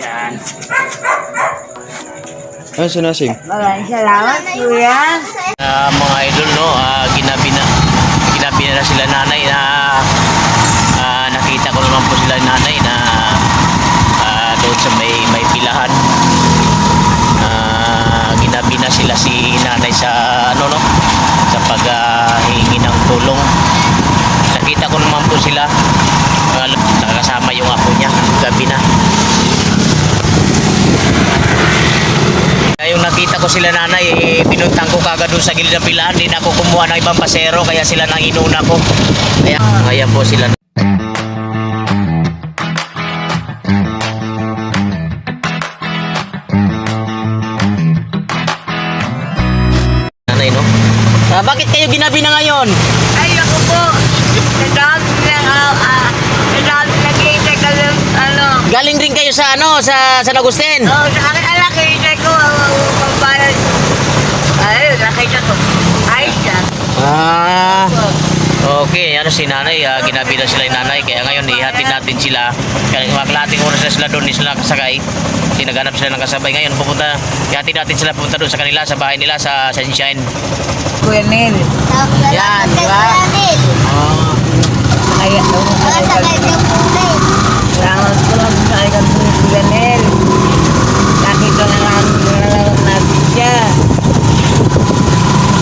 Yan. Ano sinasim? Maraming salamat, kuya. Mga idol, no, ginabi na sila nanay na nakita ko naman po sila nanay na doon sa may pilahan. Ginabi na sila si nanay sa sa paghingi ng tulong. Nakita ko naman po sila, nakasama yung apo niya, gabi na. Yung nakita ko sila nanay, pinuntang ko kagad doon sa gilid ng pilahan, hindi na ako kumuha ng ibang pasero, kaya sila nang inuna ko. Kaya po sila. Nanay, no? Bakit kayo ginabi na ngayon? Ay, ako po. Nadami na kita ka lang, Galing rin kayo sa sa San Agustin? Oh, sa akin, nakita ko, pambayad. Ay, nakita ko. Ay, siya. Okay, si nanay, ginabi na sila yung nanay, kaya ngayon ihatid natin sila. Kaya makalating oras na sila doon, sila kasakay. Naghanap sila ng kasabay. Ngayon ihatid natin sila pupunta doon sa kanila, sa bahay nila, sa Sunshine. Kuya Nel. Yan, di ba? Ay, salamat po lang sa ikan po ni Kuya Nel. Nakita na natin siya.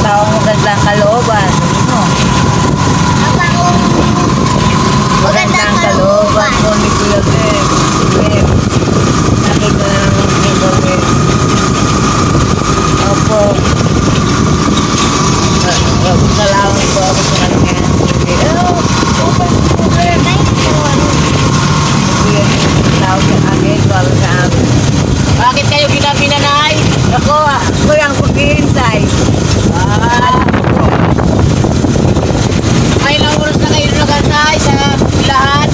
Taong magandang kalooban. Magandang kalooban po ni Kuya Nel. Nakita na naman si Kuya Nel. Opo. Salamat po ako sa kanya. Bakit kayo ginabi na nanay? Ako yung paghihintay. Ay, ilang oras na kayo nagantay sa lahat?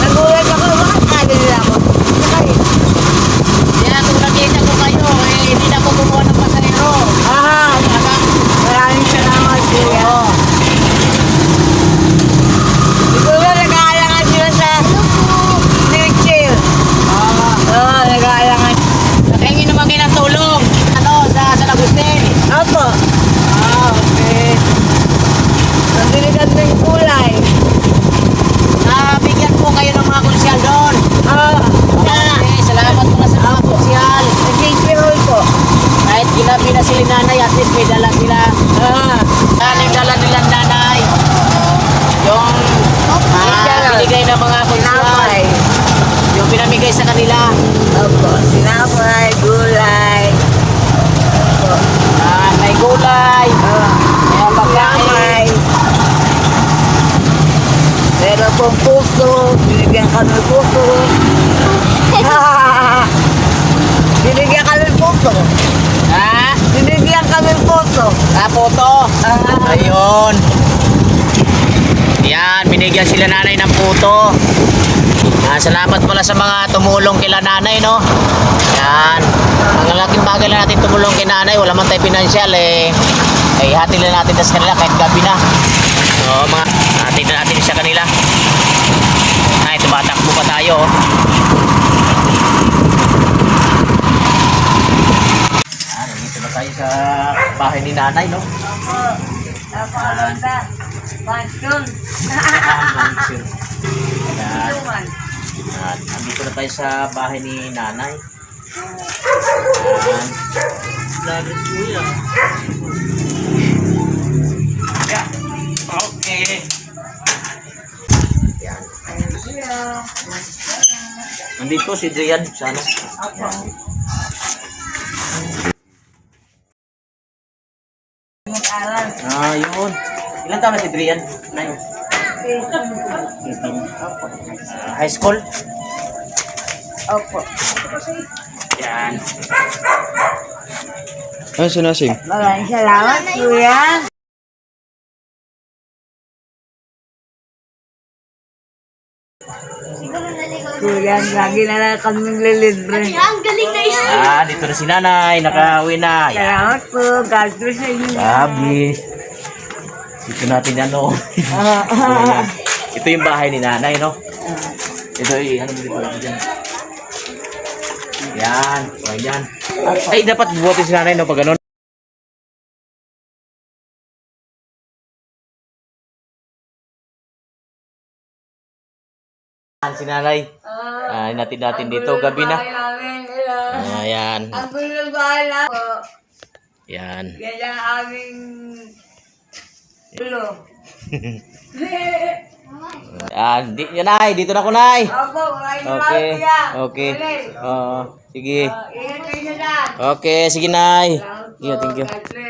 Nagulat ako, bakit nabili ako? Kaya kung nakita ko kayo, hindi na ako kumuha ng pasahero. Maraming salamat, kuya. Siguro nag-aalangan sila sa Nurchill. Oo, nag-aalangan. Nakahingi naman kayo ng tulong. Sa San Agustin. Opo. Okay. Nabiligan mo yung kulay. Bigyan po kayo ng mga konsyal doon. Okay, salamat po na sa mga konsyal. Nag-inspirol po. Kahit ginabi na sila nanay, at least may dala sila. Yung dala nilang nanay. Yung binigay ng mga konsyal. Sinapay. Yung pinamigay sa kanila. Opo. Sinapay, gulay. Opo. May gulay. May pagkain. Sinapay. Pero pong puso, binigyan kami puso. Binigyan kami puso. Binigyan kami puso. Puto. Ayun. Yan, binigyan sila nanay ng puto. Salamat pala sa mga tumulong kila nanay, no? Yan. Ang laking bagay lang natin tumulong kay nanay. Wala man tayo pinansyal, hatid lang natin sa kanila kahit gabi na. So, hatid na natin sa kanila. Ay, tumatakbo pa tayo. Nandito na tayo sa bahay ni nanay, no? Napakaganda. Mansion. Nandito na tayo sa bahay ni nanay. Lagos po yan. Okay. Yan. Nandito si Drian sa ano? Yun. Ilan taon na si Drian? 9. 18. High school? Opo. Yan. Ano sinasim? Maraming salamat, kuya. Siguro Kuya, lagi na lang kami lilibre. Dito na si nanay. Nakauwi na. Yan. Salamat po. God bless sa inyo. Sabi. Dito natin ano. Ayan. Ito yung bahay ni nanay, no? Ito yung, ano dito? Dyan. Yan. O, yan. Ay, dapat buhatin si nanay, no? Pag ganun. Si nanay. Natin dito. Gabi na. Ayan. Ang gulo bahala po. Yan. Yan ang aming gulo. Yan ay. Dito na ko, nay. Opo, maraming salamat Okay. kuya. Okay. Ulit. Oo. Sige. Ingat kayo na lang. Okay. Sige, nay. Salamat po. Yeah, thank you. God bless.